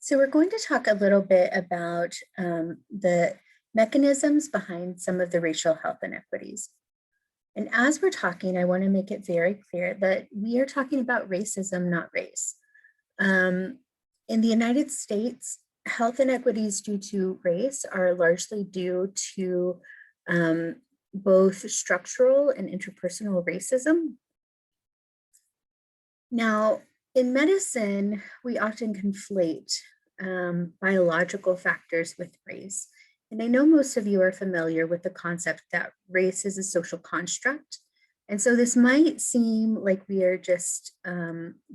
So we're going to talk a little bit about the mechanisms behind some of the racial health inequities. And as we're talking, I want to make it very clear that we are talking about racism, not race. In the United States, health inequities due to race are largely due to both structural and interpersonal racism. Now, in medicine, we often conflate biological factors with race. And I know most of you are familiar with the concept that race is a social construct. And so this might seem like we are just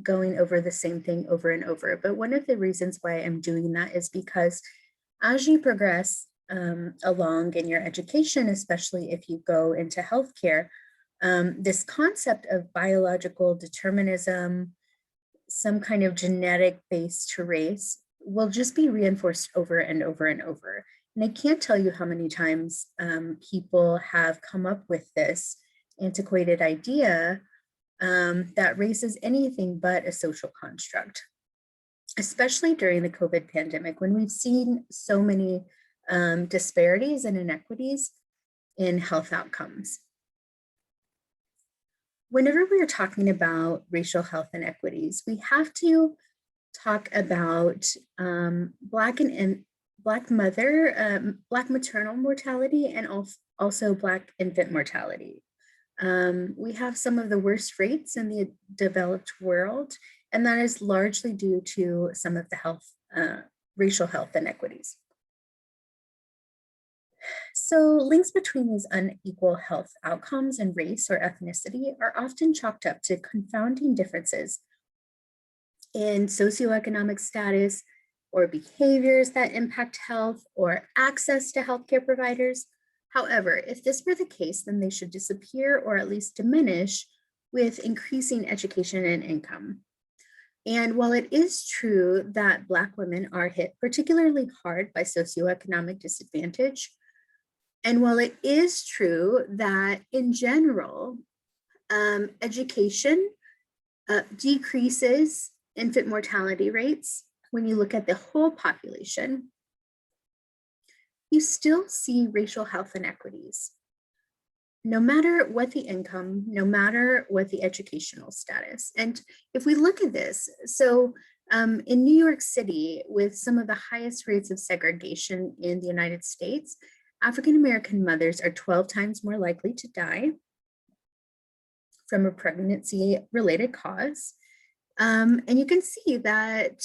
going over the same thing over and over. But one of the reasons why I'm doing that is because as you progress along in your education, especially if you go into healthcare, this concept of biological determinism, some kind of genetic base to race, will just be reinforced over and over and over. And I can't tell you how many times people have come up with this antiquated idea that race is anything but a social construct, especially during the COVID pandemic, when we've seen so many disparities and inequities in health outcomes. Whenever we're talking about racial health inequities, we have to talk about Black maternal mortality and also Black infant mortality. We have some of the worst rates in the developed world, and that is largely due to some of the racial health inequities. So links between these unequal health outcomes and race or ethnicity are often chalked up to confounding differences in socioeconomic status or behaviors that impact health or access to healthcare providers. However, if this were the case, then they should disappear or at least diminish with increasing education and income. And while it is true that Black women are hit particularly hard by socioeconomic disadvantage, and while it is true that in general, education decreases infant mortality rates, when you look at the whole population, you still see racial health inequities, no matter what the income, no matter what the educational status. And if we look at this, so in New York City, with some of the highest rates of segregation in the United States, African-American mothers are 12 times more likely to die from a pregnancy-related cause. And you can see that,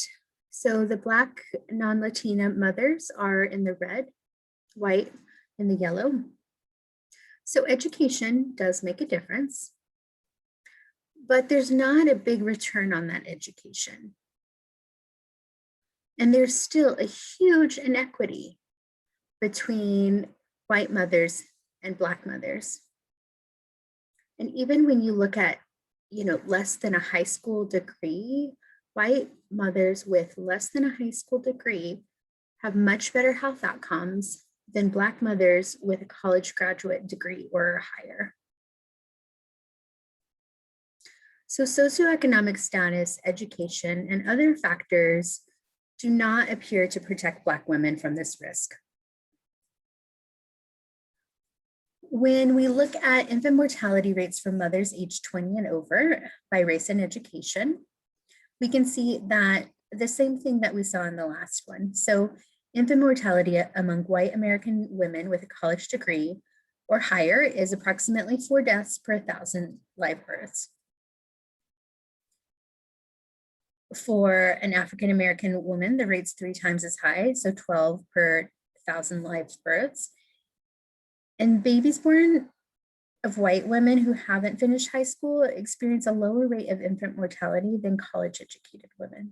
so the Black non-Latina mothers are in the red, white in the yellow. So education does make a difference, but there's not a big return on that education. And there's still a huge inequity between white mothers and Black mothers. And even when you look at, less than a high school degree, white mothers with less than a high school degree have much better health outcomes than Black mothers with a college graduate degree or higher. So socioeconomic status, education, and other factors do not appear to protect Black women from this risk. When we look at infant mortality rates for mothers aged 20 and over by race and education, we can see that the same thing that we saw in the last one. So infant mortality among white American women with a college degree or higher is approximately 4 deaths per 1,000 live births. For an African American woman, the rate's 3 times as high, so 12 per 1,000 live births. And babies born of white women who haven't finished high school experience a lower rate of infant mortality than college-educated women.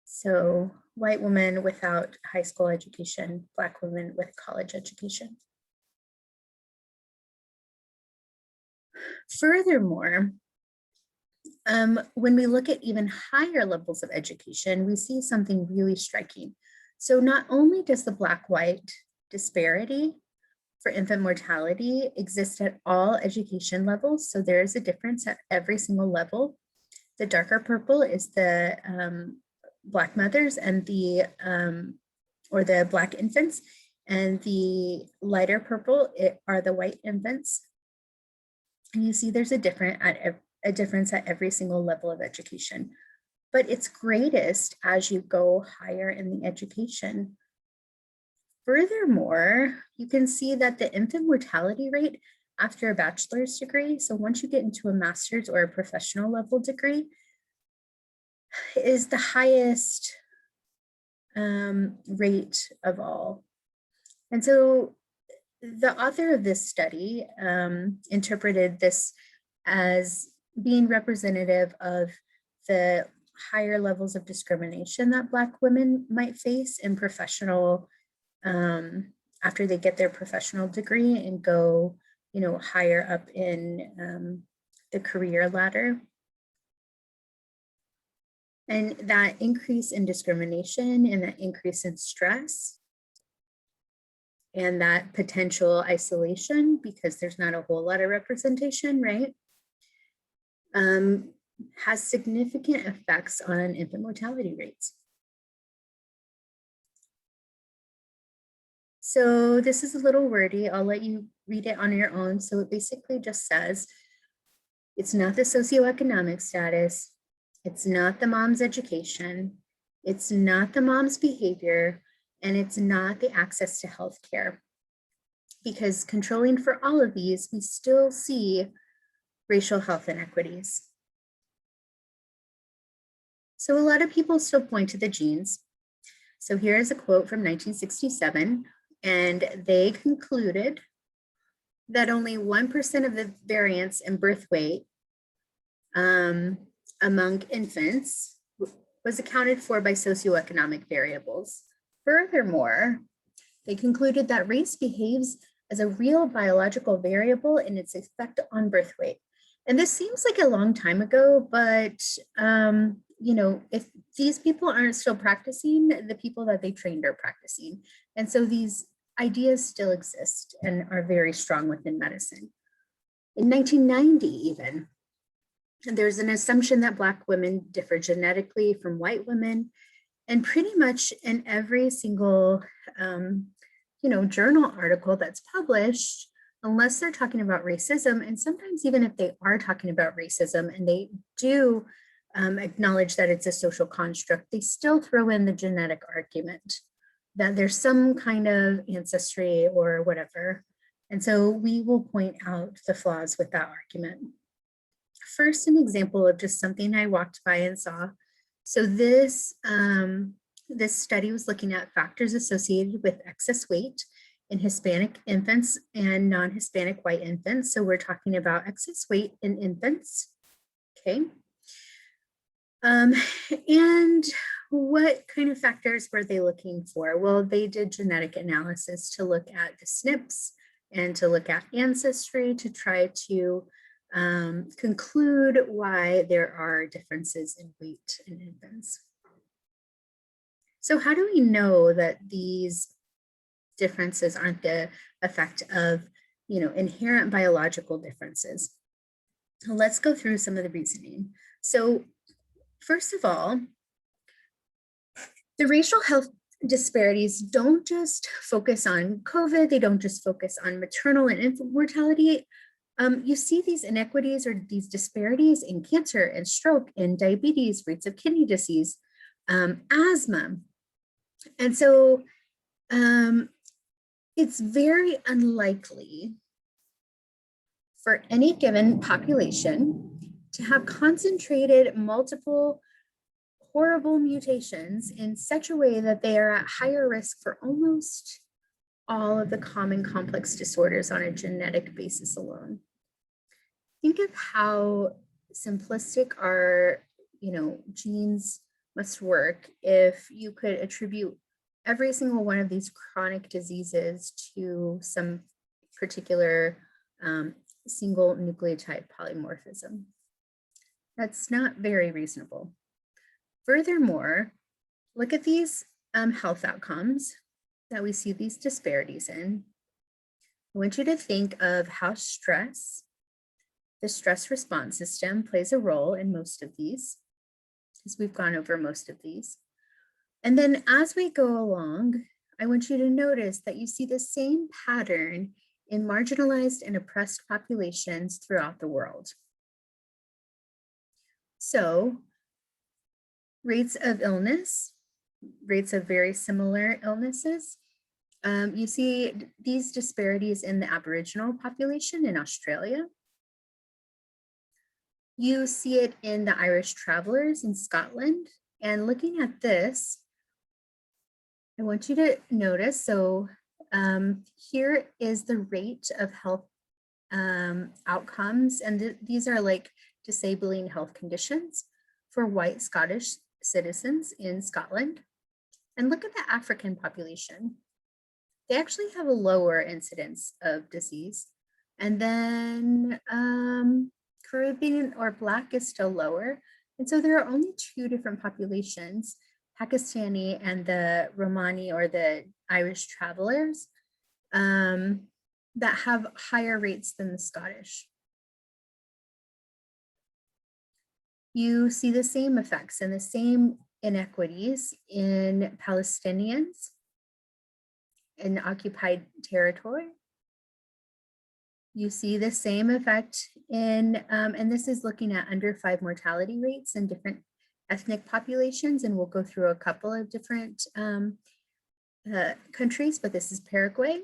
So white women without high school education, Black women with college education. Furthermore, when we look at even higher levels of education, we see something really striking. So not only does the Black-white disparity for infant mortality exists at all education levels. So there is a difference at every single level. The darker purple is the Black mothers and or the Black infants, and the lighter purple are the white infants. And you see there's a difference at every single level of education, but it's greatest as you go higher in the education. Furthermore, you can see that the infant mortality rate after a bachelor's degree, so once you get into a master's or a professional level degree, is the highest rate of all. And so the author of this study interpreted this as being representative of the higher levels of discrimination that Black women might face in professional, after they get their professional degree and go, higher up in the career ladder. And that increase in discrimination and that increase in stress and that potential isolation, because there's not a whole lot of representation, right? Has significant effects on infant mortality rates. So this is a little wordy. I'll let you read it on your own. So it basically just says, it's not the socioeconomic status, it's not the mom's education, it's not the mom's behavior, and it's not the access to healthcare. Because controlling for all of these, we still see racial health inequities. So a lot of people still point to the genes. So here is a quote from 1967, and they concluded that only 1% of the variance in birth weight among infants was accounted for by socioeconomic variables. Furthermore, they concluded that race behaves as a real biological variable in its effect on birth weight. And this seems like a long time ago, but if these people aren't still practicing, the people that they trained are practicing. And so these ideas still exist and are very strong within medicine. In 1990 even, there's an assumption that Black women differ genetically from white women, and pretty much in every single journal article that's published, unless they're talking about racism, and sometimes even if they are talking about racism and they do acknowledge that it's a social construct, they still throw in the genetic argument that there's some kind of ancestry or whatever. And so we will point out the flaws with that argument. First, an example of just something I walked by and saw. So this study was looking at factors associated with excess weight in Hispanic infants and non-Hispanic white infants. So we're talking about excess weight in infants, okay? And what kind of factors were they looking for? Well, they did genetic analysis to look at the SNPs and to look at ancestry to try to conclude why there are differences in weight in infants. So how do we know that these differences aren't the effect of, inherent biological differences? Let's go through some of the reasoning. So first of all, the racial health disparities don't just focus on COVID, they don't just focus on maternal and infant mortality. You see these inequities or these disparities in cancer and stroke and diabetes, rates of kidney disease, asthma. And so it's very unlikely for any given population to have concentrated multiple horrible mutations in such a way that they are at higher risk for almost all of the common complex disorders on a genetic basis alone. Think of how simplistic our, genes must work if you could attribute every single one of these chronic diseases to some particular single nucleotide polymorphism. That's not very reasonable. Furthermore, look at these health outcomes that we see these disparities in. I want you to think of how the stress response system plays a role in most of these, because we've gone over most of these. And then as we go along, I want you to notice that you see the same pattern in marginalized and oppressed populations throughout the world. So rates of illness, rates of very similar illnesses. You see these disparities in the Aboriginal population in Australia. You see it in the Irish travelers in Scotland. And looking at this, I want you to notice, so here is the rate of health outcomes, and these are like disabling health conditions for white Scottish citizens in Scotland. And look at the African population. They actually have a lower incidence of disease. And then Caribbean or Black is still lower. And so there are only two different populations, Pakistani and the Romani or the Irish travelers, that have higher rates than the Scottish. You see the same effects and the same inequities in Palestinians in occupied territory. You see the same effect in, and this is looking at under 5 mortality rates in different ethnic populations, and we'll go through a couple of different countries, but this is Paraguay.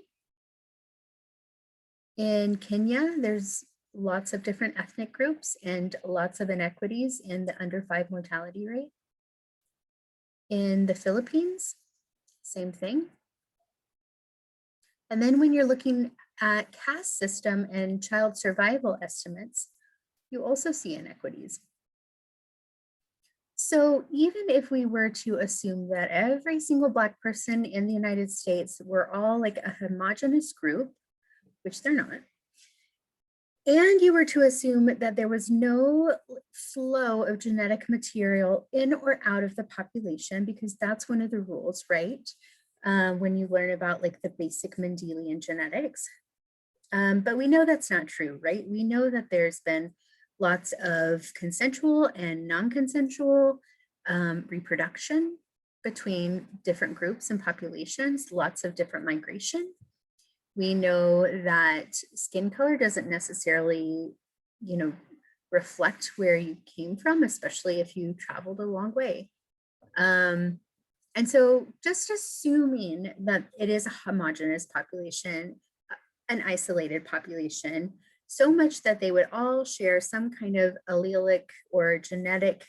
In Kenya, there's lots of different ethnic groups and lots of inequities in the under 5 mortality rate. In the Philippines, same thing. And then when you're looking at caste system and child survival estimates, you also see inequities. So even if we were to assume that every single Black person in the United States were all like a homogenous group, which they're not, and you were to assume that there was no flow of genetic material in or out of the population, because that's one of the rules, right? When you learn about like the basic Mendelian genetics. But we know that's not true, right? We know that there's been lots of consensual and non-consensual reproduction between different groups and populations, lots of different migration. We know that skin color doesn't necessarily, reflect where you came from, especially if you traveled a long way. And so just assuming that it is a homogeneous population, an isolated population, so much that they would all share some kind of allelic or genetic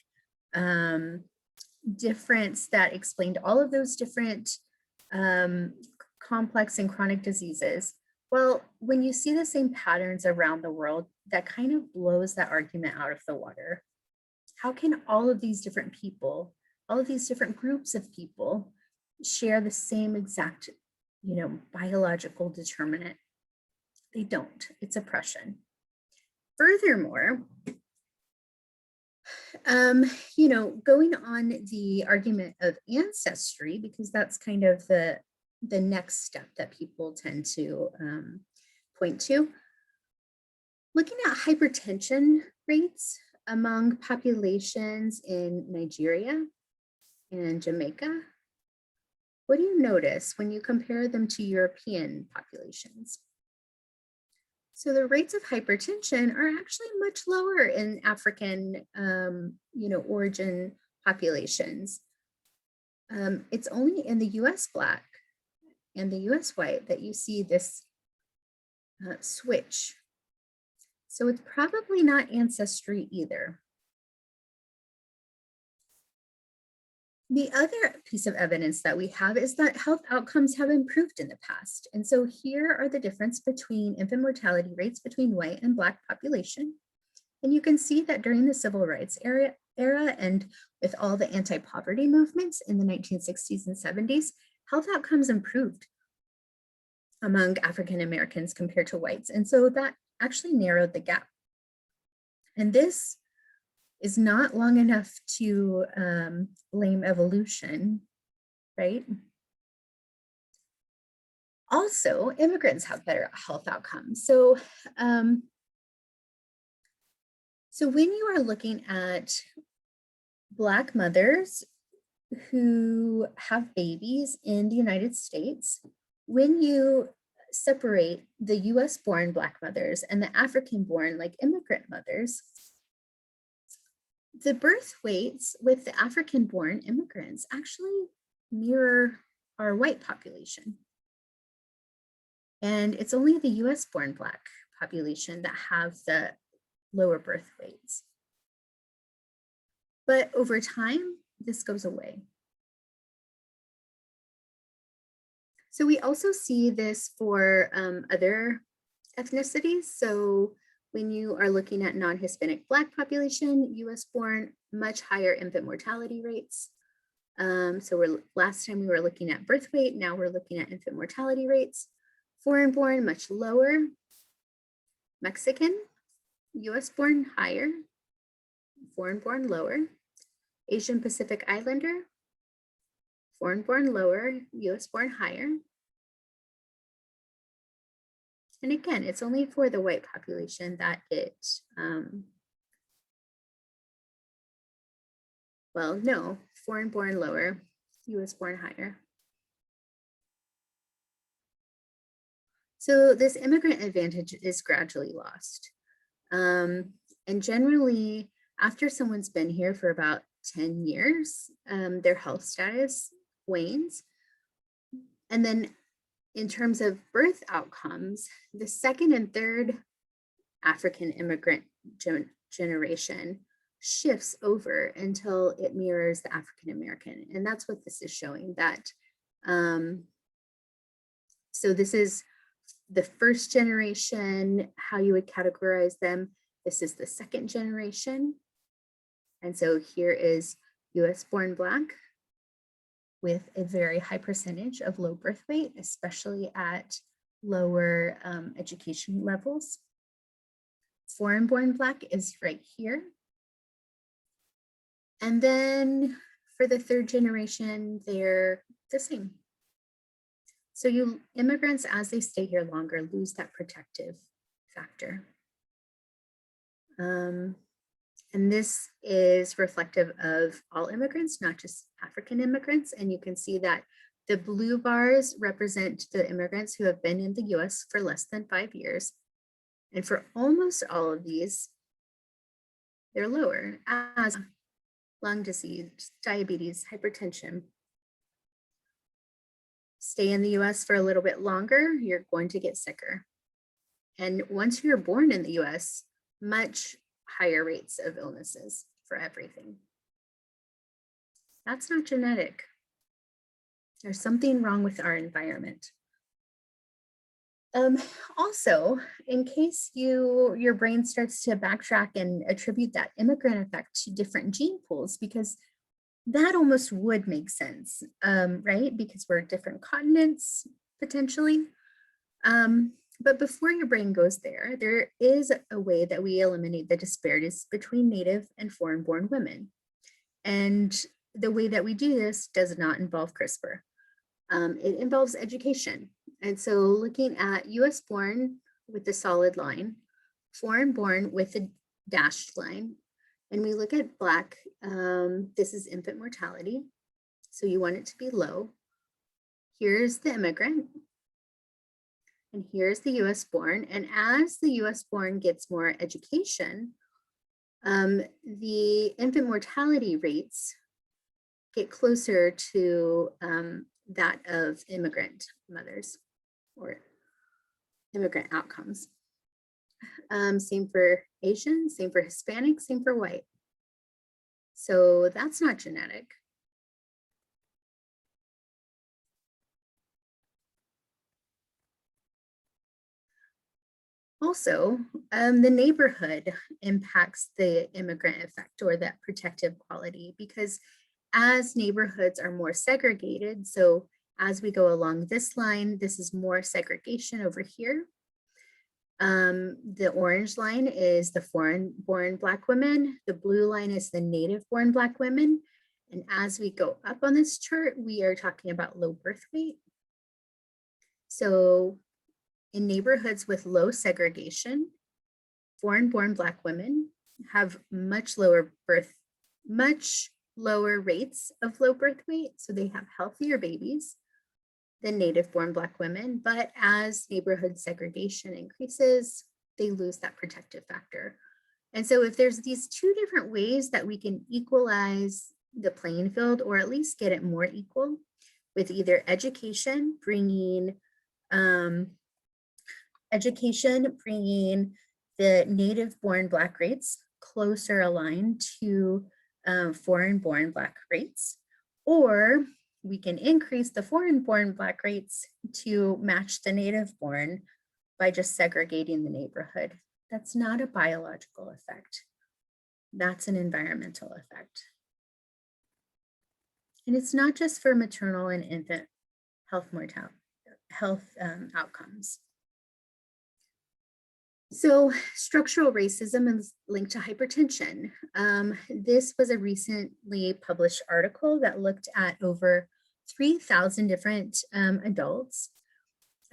difference that explained all of those different complex and chronic diseases. Well, when you see the same patterns around the world, that kind of blows that argument out of the water. How can all of these different people, all of these different groups of people share the same exact, biological determinant? They don't. It's oppression. Furthermore, going on the argument of ancestry, because that's kind of the next step that people tend to point to. Looking at hypertension rates among populations in Nigeria and Jamaica, what do you notice when you compare them to European populations? So the rates of hypertension are actually much lower in African, origin populations. It's only in the US Black and the US white that you see this switch. So it's probably not ancestry either. The other piece of evidence that we have is that health outcomes have improved in the past. And so here are the difference between infant mortality rates between white and Black population. And you can see that during the civil rights era and with all the anti-poverty movements in the 1960s and 70s, health outcomes improved among African Americans compared to whites. And so that actually narrowed the gap. And this is not long enough to blame evolution, right? Also, immigrants have better health outcomes. So when you are looking at Black mothers who have babies in the United States, when you separate the US born Black mothers and the African born, like immigrant mothers, the birth weights with the African born immigrants actually mirror our white population. And it's only the US born Black population that have the lower birth weights. But over time, this goes away. So we also see this for other ethnicities. So when you are looking at non-Hispanic Black population, US born, much higher infant mortality rates. So last time we were looking at birth weight, now we're looking at infant mortality rates. Foreign born, much lower. Mexican, US born, higher. Foreign born, lower. Asian Pacific Islander, foreign born, lower. US born, higher. And again, it's only for the white population that it, well, no, foreign born, lower. US born, higher. So this immigrant advantage is gradually lost. And generally, after someone's been here for about 10 years, their health status wanes. And then in terms of birth outcomes, the second and third African immigrant generation shifts over until it mirrors the African American. And that's what this is showing, that so this is the first generation, how you would categorize them. This is the second generation. And so here is US born Black with a very high percentage of low birth weight, especially at lower education levels. Foreign born Black is right here. And then for the third generation, they're the same. So immigrants, as they stay here longer, lose that protective factor. And this is reflective of all immigrants, not just African immigrants. And you can see that the blue bars represent the immigrants who have been in the US for less than 5 years. And for almost all of these, they're lower, as lung disease, diabetes, hypertension. Stay in the US for a little bit longer, you're going to get sicker. And once you're born in the US, much higher rates of illnesses for everything. That's not genetic. There's something wrong with our environment. Also, in case your brain starts to backtrack and attribute that immigrant effect to different gene pools, because that almost would make sense, right? Because we're different continents, potentially. But before your brain goes there, there is a way that we eliminate the disparities between Native and foreign-born women. And the way that we do this does not involve CRISPR. It involves education. And so looking at US born with the solid line, foreign born with the dashed line, and we look at Black, this is infant mortality. So you want it to be low. Here's the immigrant. And here's the US born. And as the US born gets more education, the infant mortality rates get closer to that of immigrant mothers or immigrant outcomes. Same for Asian, same for Hispanic, same for white. So that's not genetic. Also, the neighborhood impacts the immigrant effect or that protective quality, because as neighborhoods are more segregated, so as we go along this line, this is more segregation over here. The orange line is the foreign-born Black women. The blue line is the native-born Black women. And as we go up on this chart, we are talking about low birth weight. So in neighborhoods with low segregation, foreign-born Black women have much lower rates of low birth weight, so they have healthier babies than native-born Black women. But as neighborhood segregation increases, they lose that protective factor. And so if there's these two different ways that we can equalize the playing field, or at least get it more equal, with either education bringing the native-born Black rates closer aligned to foreign-born Black rates, or we can increase the foreign-born Black rates to match the native-born by just segregating the neighborhood. That's not a biological effect. That's an environmental effect. And it's not just for maternal and infant health outcomes. So structural racism is linked to hypertension. This was a recently published article that looked at over 3,000 different adults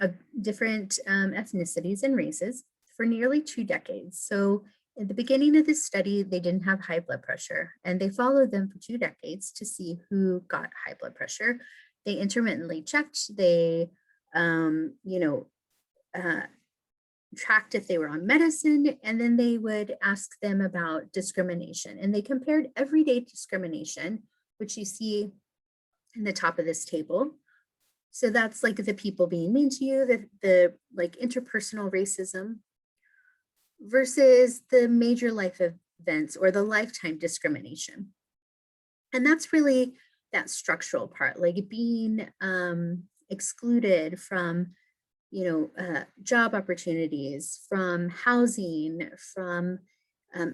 of different ethnicities and races for nearly 2 decades. So at the beginning of this study, they didn't have high blood pressure, and they followed them for 2 decades to see who got high blood pressure. They intermittently checked. They, tracked if they were on medicine, and then they would ask them about discrimination. And they compared everyday discrimination, which you see in the top of this table. So that's like the people being mean to you, the like interpersonal racism, versus the major life events or the lifetime discrimination. And that's really that structural part, like being excluded from job opportunities, from housing, from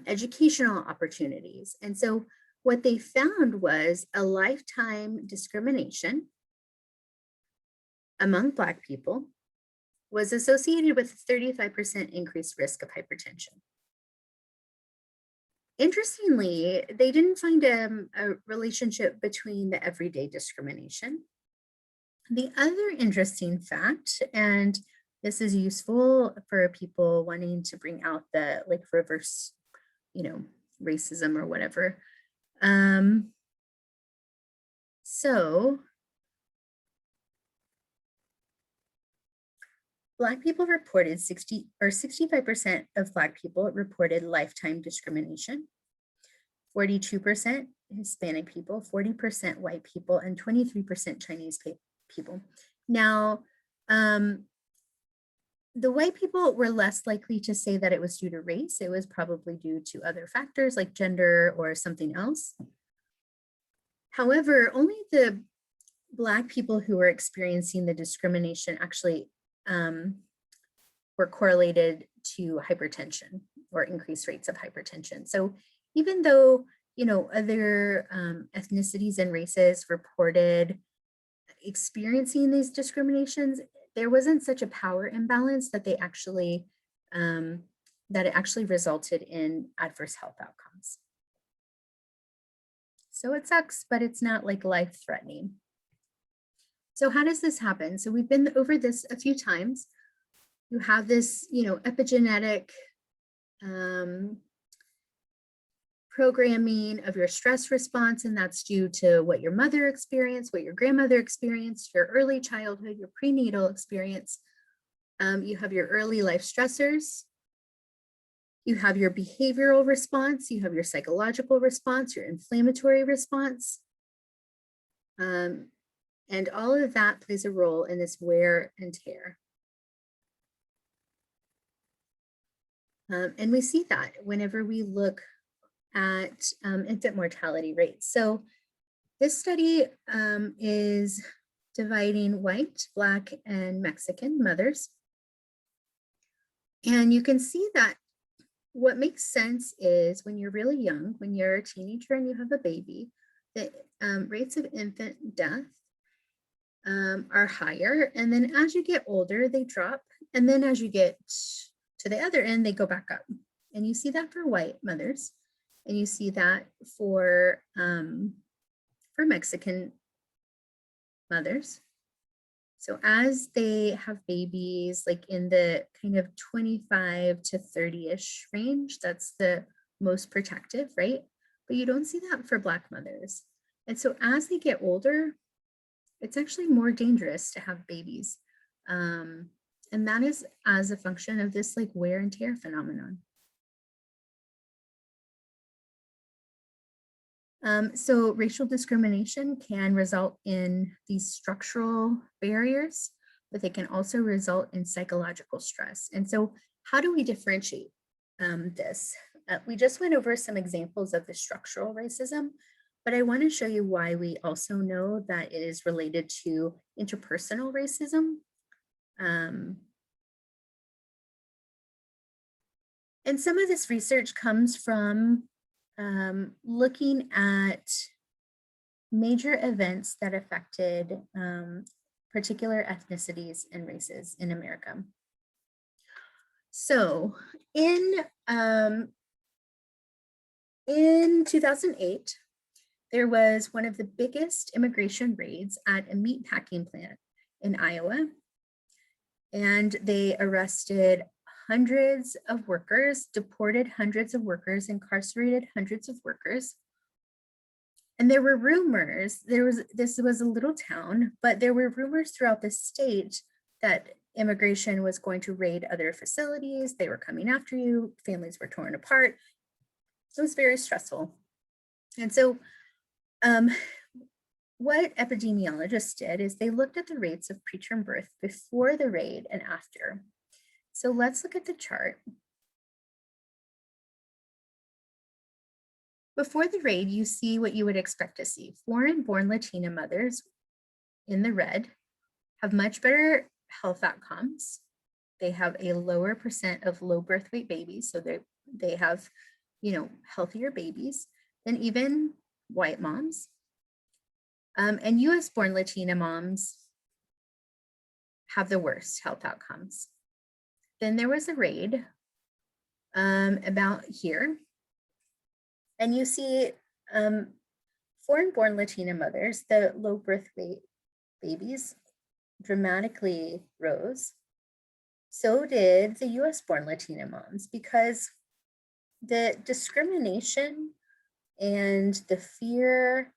educational opportunities. And so what they found was a lifetime discrimination among Black people was associated with a 35% increased risk of hypertension. Interestingly, they didn't find a relationship between the everyday discrimination. The other interesting fact, and this is useful for people wanting to bring out the like reverse, racism or whatever. So Black people reported 65% of Black people reported lifetime discrimination, 42% Hispanic people, 40% white people, and 23% Chinese people. Now, the white people were less likely to say that it was due to race. It was probably due to other factors like gender or something else. However, only the Black people who were experiencing the discrimination actually were correlated to hypertension or increased rates of hypertension. So even though, other ethnicities and races reported experiencing these discriminations, there wasn't such a power imbalance that it actually resulted in adverse health outcomes. So it sucks, but it's not like life-threatening. So how does this happen? So we've been over this a few times. You have this, epigenetic programming of your stress response, and that's due to what your mother experienced, what your grandmother experienced, your early childhood, your prenatal experience. You have your early life stressors. You have your behavioral response. You have your psychological response, your inflammatory response. And all of that plays a role in this wear and tear. And we see that whenever we look at infant mortality rates. So this study is dividing white, Black, and Mexican mothers. And you can see that what makes sense is when you're really young, when you're a teenager and you have a baby, the rates of infant death are higher. And then as you get older, they drop. And then as you get to the other end, they go back up. And you see that for white mothers. And you see that for Mexican mothers. So as they have babies, like in the kind of 25 to 30-ish range, that's the most protective, right? But you don't see that for Black mothers. And so as they get older, it's actually more dangerous to have babies. And that is as a function of this like wear and tear phenomenon. So racial discrimination can result in these structural barriers, but they can also result in psychological stress. And so how do we differentiate this? We just went over some examples of the structural racism, but I want to show you why we also know that it is related to interpersonal racism. And some of this research comes from looking at major events that affected particular ethnicities and races in America. So in 2008, there was one of the biggest immigration raids at a meat packing plant in Iowa. And they arrested hundreds of workers, deported hundreds of workers, incarcerated hundreds of workers. And there were rumors, this was a little town, but there were rumors throughout the state that immigration was going to raid other facilities. They were coming after you. Families were torn apart. So it was very stressful. And so what epidemiologists did is they looked at the rates of preterm birth before the raid and after. So let's look at the chart. Before the raid, you see what you would expect to see. Foreign-born Latina mothers in the red have much better health outcomes. They have a lower percent of low birth weight babies, so they have, healthier babies than even white moms. And US-born Latina moms have the worst health outcomes. Then there was a raid about here. And you see foreign-born Latina mothers, the low birth weight babies dramatically rose. So did the US-born Latina moms, because the discrimination and the fear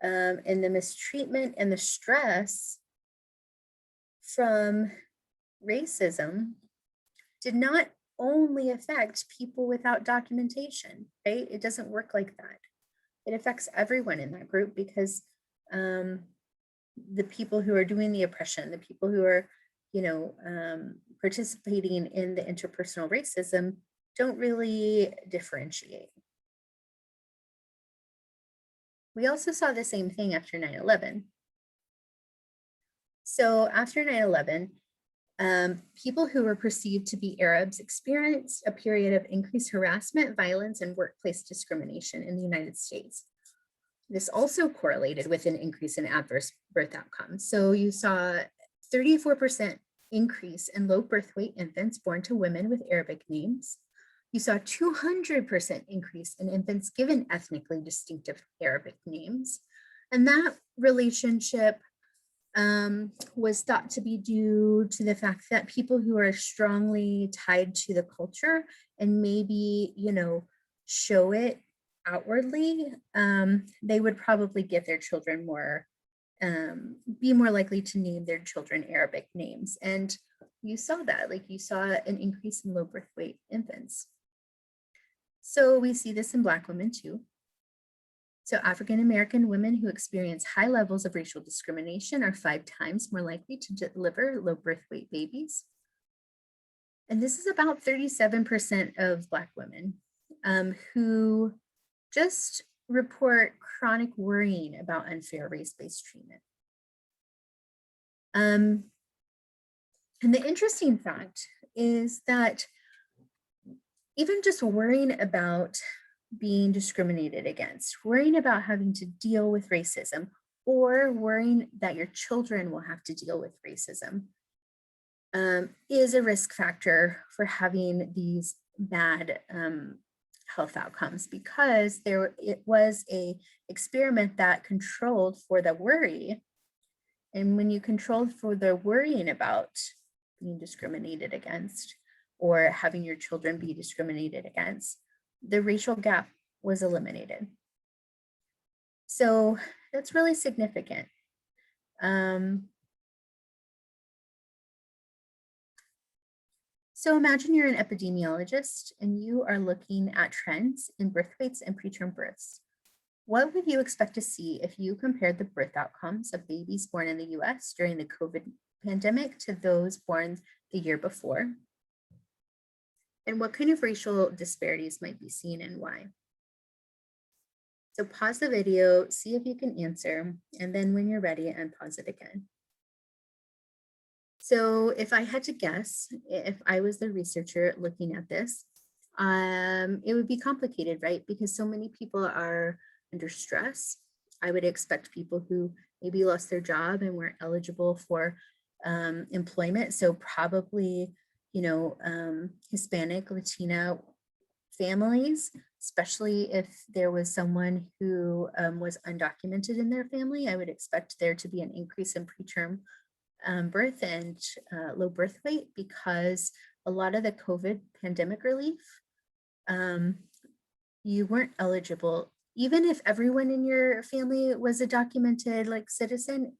and the mistreatment and the stress from racism did not only affect people without documentation, right? It doesn't work like that. It affects everyone in that group, because the people who are doing the oppression, the people who are, participating in the interpersonal racism don't really differentiate. We also saw the same thing after 9/11. So after 9/11, people who were perceived to be Arabs experienced a period of increased harassment, violence, and workplace discrimination in the United States. This also correlated with an increase in adverse birth outcomes. So you saw 34% increase in low birth weight infants born to women with Arabic names. You saw 200% increase in infants given ethnically distinctive Arabic names. And that relationship was thought to be due to the fact that people who are strongly tied to the culture and maybe, show it outwardly, they would probably give their children more, be more likely to name their children Arabic names. And you saw that, you saw an increase in low birth weight infants. So we see this in Black women too. So African-American women who experience high levels of racial discrimination are 5 times more likely to deliver low birth weight babies. And this is about 37% of Black women who just report chronic worrying about unfair race-based treatment. And the interesting fact is that even just worrying about being discriminated against, worrying about having to deal with racism, or worrying that your children will have to deal with racism is a risk factor for having these bad health outcomes, because it was a experiment that controlled for the worry And when you controlled for the worrying about being discriminated against or having your children be discriminated against, the racial gap was eliminated. So that's really significant. So imagine you're an epidemiologist and you are looking at trends in birth rates and preterm births. What would you expect to see if you compared the birth outcomes of babies born in the US during the COVID pandemic to those born the year before? And what kind of racial disparities might be seen and why? So pause the video, see if you can answer, and then when you're ready, unpause it again. So if I had to guess, if I was the researcher looking at this, it would be complicated, right? Because so many people are under stress. I would expect people who maybe lost their job and weren't eligible for employment. So probably, Hispanic, Latina families, especially if there was someone who was undocumented in their family, I would expect there to be an increase in preterm birth and low birth weight because a lot of the COVID pandemic relief, you weren't eligible, even if everyone in your family was a documented citizen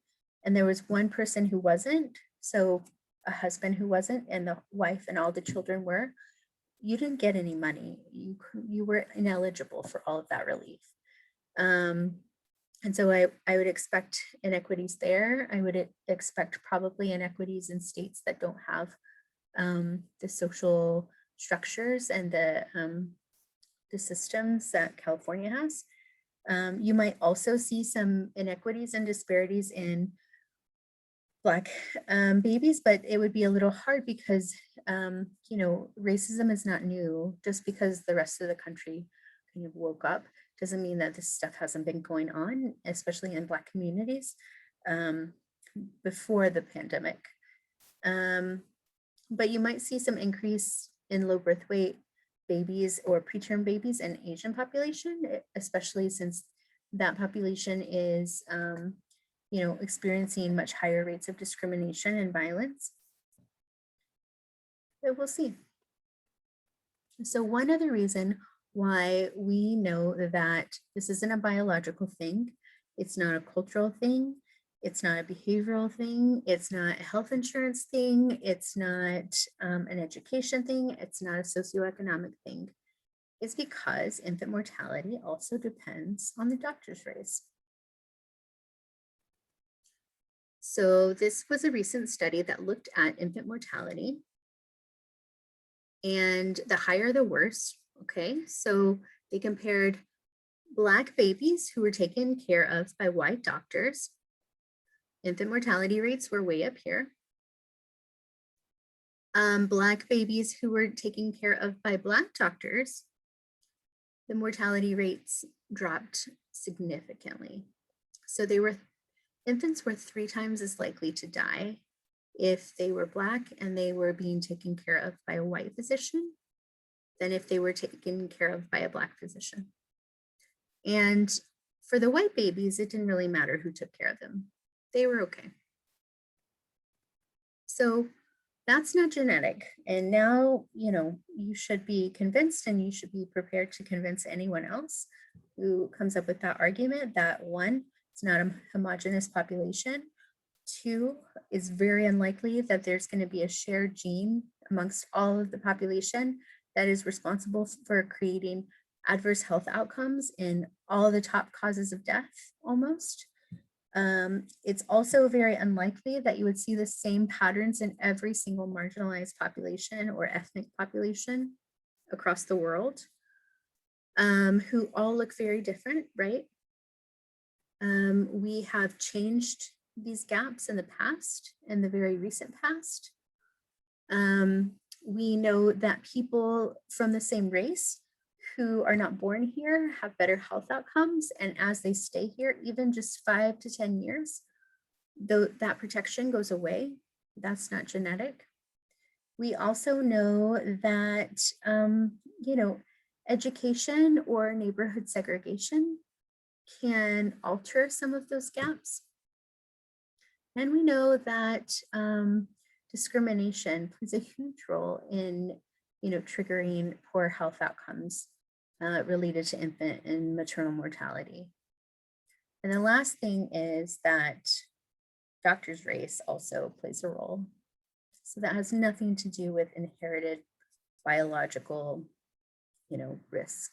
and there was one person who wasn't, so a husband who wasn't and the wife and all the children were, you didn't get any money. You were ineligible for all of that relief. And so I would expect inequities there. I would expect probably inequities in states that don't have the social structures and the systems that California has. You might also see some inequities and disparities in Black babies, but it would be a little hard because, racism is not new. Just because the rest of the country kind of woke up doesn't mean that this stuff hasn't been going on, especially in Black communities before the pandemic. But you might see some increase in low birth weight babies or preterm babies in Asian population, especially since that population is experiencing much higher rates of discrimination and violence. But we'll see. So one other reason why we know that this isn't a biological thing, it's not a cultural thing, it's not a behavioral thing, it's not a health insurance thing, it's not an education thing, it's not a socioeconomic thing, is because infant mortality also depends on the doctor's race. So this was a recent study that looked at infant mortality, and the higher the worse, okay? So they compared Black babies who were taken care of by white doctors. Infant mortality rates were way up here. Black babies who were taken care of by Black doctors, the mortality rates dropped significantly. So infants were 3 times as likely to die if they were Black and they were being taken care of by a white physician than if they were taken care of by a Black physician. And for the white babies, it didn't really matter who took care of them. They were okay. So that's not genetic. And now, you should be convinced, and you should be prepared to convince anyone else who comes up with that argument that 1, it's not a homogeneous population. 2, it's very unlikely that there's going to be a shared gene amongst all of the population that is responsible for creating adverse health outcomes in all the top causes of death almost. It's also very unlikely that you would see the same patterns in every single marginalized population or ethnic population across the world, who all look very different, right? We have changed these gaps in the past, in the very recent past. We know that people from the same race who are not born here have better health outcomes, and as they stay here, even just 5 to 10 years, that protection goes away. That's not genetic. We also know that, education or neighborhood segregation can alter some of those gaps. And we know that discrimination plays a huge role in, triggering poor health outcomes related to infant and maternal mortality. And the last thing is that doctor's race also plays a role. So that has nothing to do with inherited biological, risk.